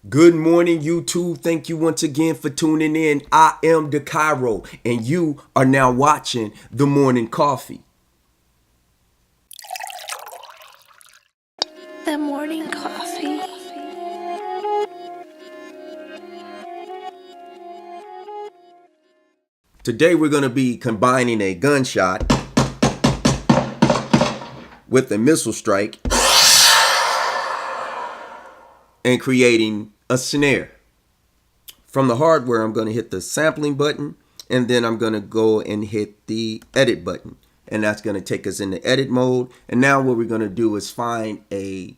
Good morning, YouTube. Thank you once again for tuning in. I am Dkhairho, and you are now watching The Morning Coffee. The morning coffee. Today we're going to be combining a gunshot with a missile strike and creating a snare. From the hardware, I'm going to hit the sampling button, and then I'm going to go and hit the edit button. And that's going to take us into edit mode. And now what we're going to do is find a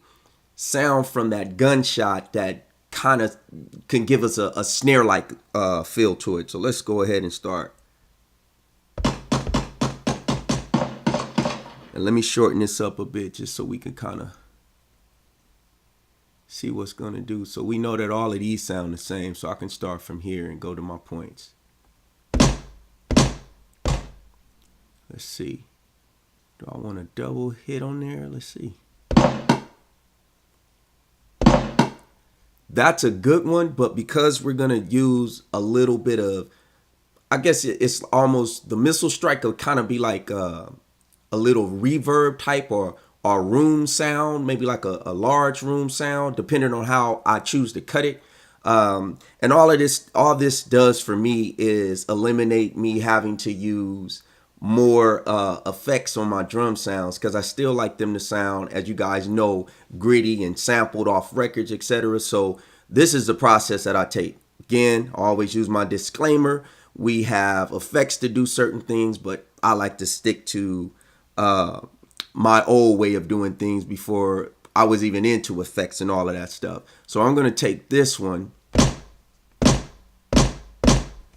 sound from that gunshot that kind of can give us a snare-like feel to it. So let's go ahead and start. And let me shorten this up a bit just so we can kind of see what's going to do. So we know that all of these sound the same, so I can start from here and go to my points. Let's see. Do I want a double hit on there? Let's see. That's a good one, but because we're going to use a little bit of, I guess it's almost, the missile strike will kind of be like a little reverb type or room sound, maybe like a large room sound, depending on how I choose to cut it. And all this does for me is eliminate me having to use more effects on my drum sounds, because I still like them to sound, as you guys know, gritty and sampled off records, etc. So this is the process that I take. Again, I always use my disclaimer. We have effects to do certain things, but I like to stick to my old way of doing things before I was even into effects and all of that stuff. So I'm going to take this one.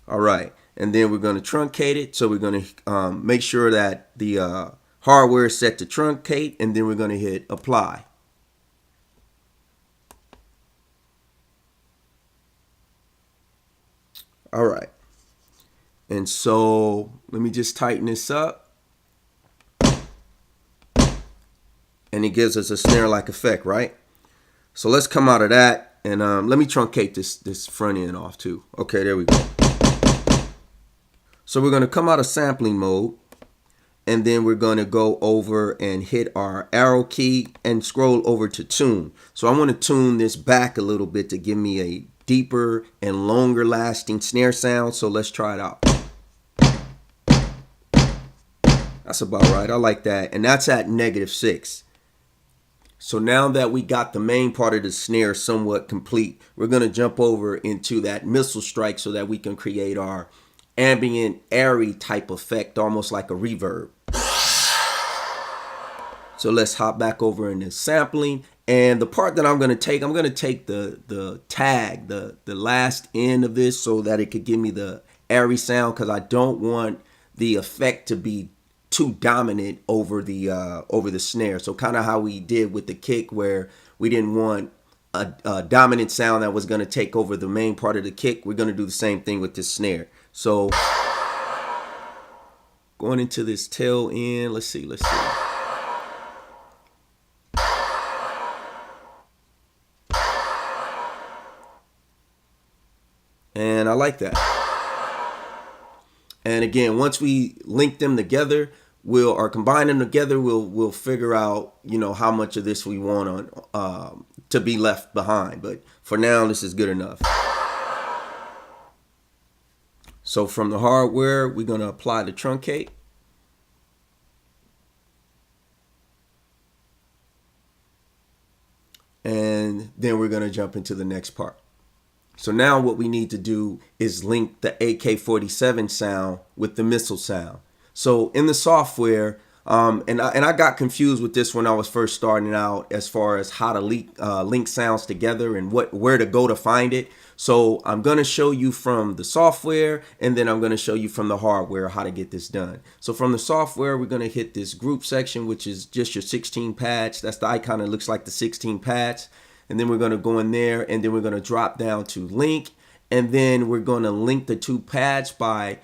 All right. And then we're going to truncate it. So we're going to make sure that the hardware is set to truncate, and then we're going to hit apply. All right. And so let me just tighten this up. And it gives us a snare-like effect, right? So let's come out of that, and let me truncate this front end off too. Okay, there we go. So we're going to come out of sampling mode, and then we're going to go over and hit our arrow key and scroll over to tune. So I want to tune this back a little bit to give me a deeper and longer lasting snare sound. So let's try it out. That's about right. I like that. And that's at -6. So now that we got the main part of the snare somewhat complete, we're going to jump over into that missile strike so that we can create our ambient, airy type effect, almost like a reverb. So let's hop back over into sampling. And the part that I'm going to take the tag, the last end of this, so that it could give me the airy sound, because I don't want the effect to be too dominant over the snare. So kind of how we did with the kick, where we didn't want a dominant sound that was going to take over the main part of the kick. We're going to do the same thing with this snare. So going into this tail end, let's see. And I like that. And again, once we link them together, or combine them together, we'll figure out, how much of this we want on to be left behind. But for now, this is good enough. So from the hardware, we're going to apply the truncate. And then we're going to jump into the next part. So now what we need to do is link the AK-47 sound with the missile sound. So in the software, and I got confused with this when I was first starting out, as far as how to link sounds together and where to go to find it. So I'm going to show you from the software, and then I'm going to show you from the hardware how to get this done. So from the software, we're going to hit this group section, which is just your 16 pads. That's the icon that looks like the 16 pads. And then we're going to go in there, and then we're going to drop down to link. And then we're going to link the two pads by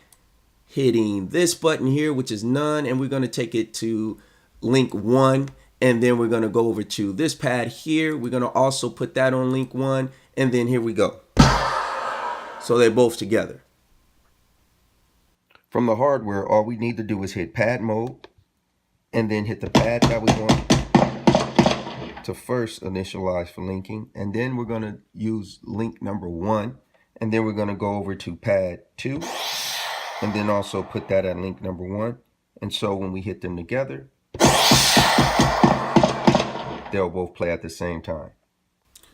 hitting this button here, which is none. And we're going to take it to link 1. And then we're going to go over to this pad here. We're going to also put that on link 1. and then here we go. So they're both together. From the hardware, all we need to do is hit pad mode and then hit the pad that we want to first initialize for linking. And then we're going to use link number 1. And then we're going to go over to pad 2 and then also put that at link number 1. And so when we hit them together, they'll both play at the same time.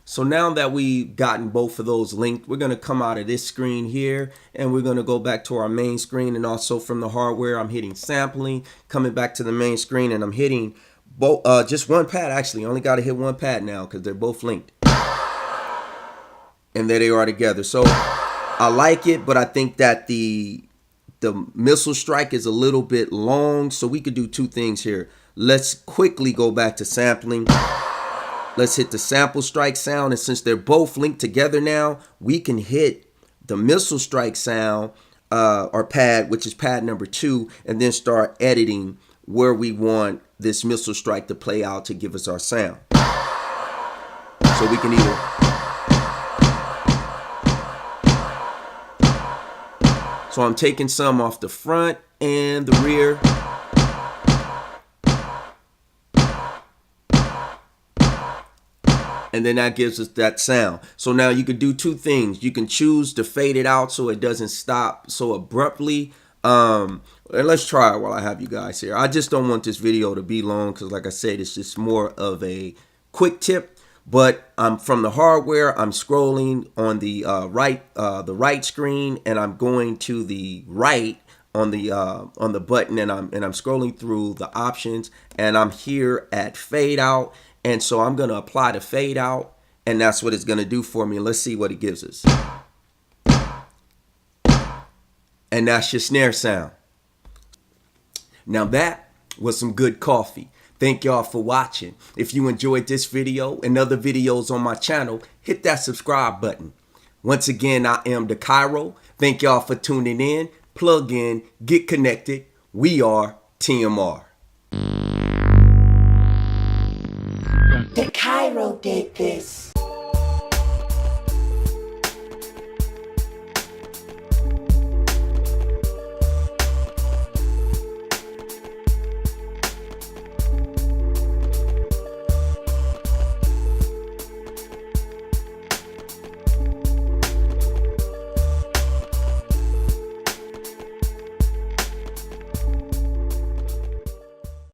So now that we've gotten both of those linked, we're going to come out of this screen here and we're going to go back to our main screen. And also from the hardware, I'm hitting sampling, coming back to the main screen, and I'm hitting both, just one pad. Actually, I only got to hit one pad now because they're both linked. And there they are together. So I like it, but I think that the missile strike is a little bit long. So we could do two things here. Let's quickly go back to sampling. Let's hit the sample strike sound, and since they're both linked together now, we can hit the missile strike sound or pad, which is pad number 2, and then start editing where we want this missile strike to play out to give us our sound. So we can either I'm taking some off the front and the rear. And then that gives us that sound. So now you could do two things. You can choose to fade it out so it doesn't stop so abruptly. And let's try it while I have you guys here. I just don't want this video to be long because, like I said, it's just more of a quick tip. But from the hardware, I'm scrolling on the right screen, and I'm going to the right on the button, and I'm scrolling through the options, and I'm here at fade out. And so I'm going to apply the fade out, and that's what it's going to do for me. Let's see what it gives us. And that's your snare sound. Now that was some good coffee. Thank y'all for watching. If you enjoyed this video and other videos on my channel, hit that subscribe button. Once again, I am Dkhairho. Thank y'all for tuning in. Plug in, get connected. We are TMR. Dkhairho did this.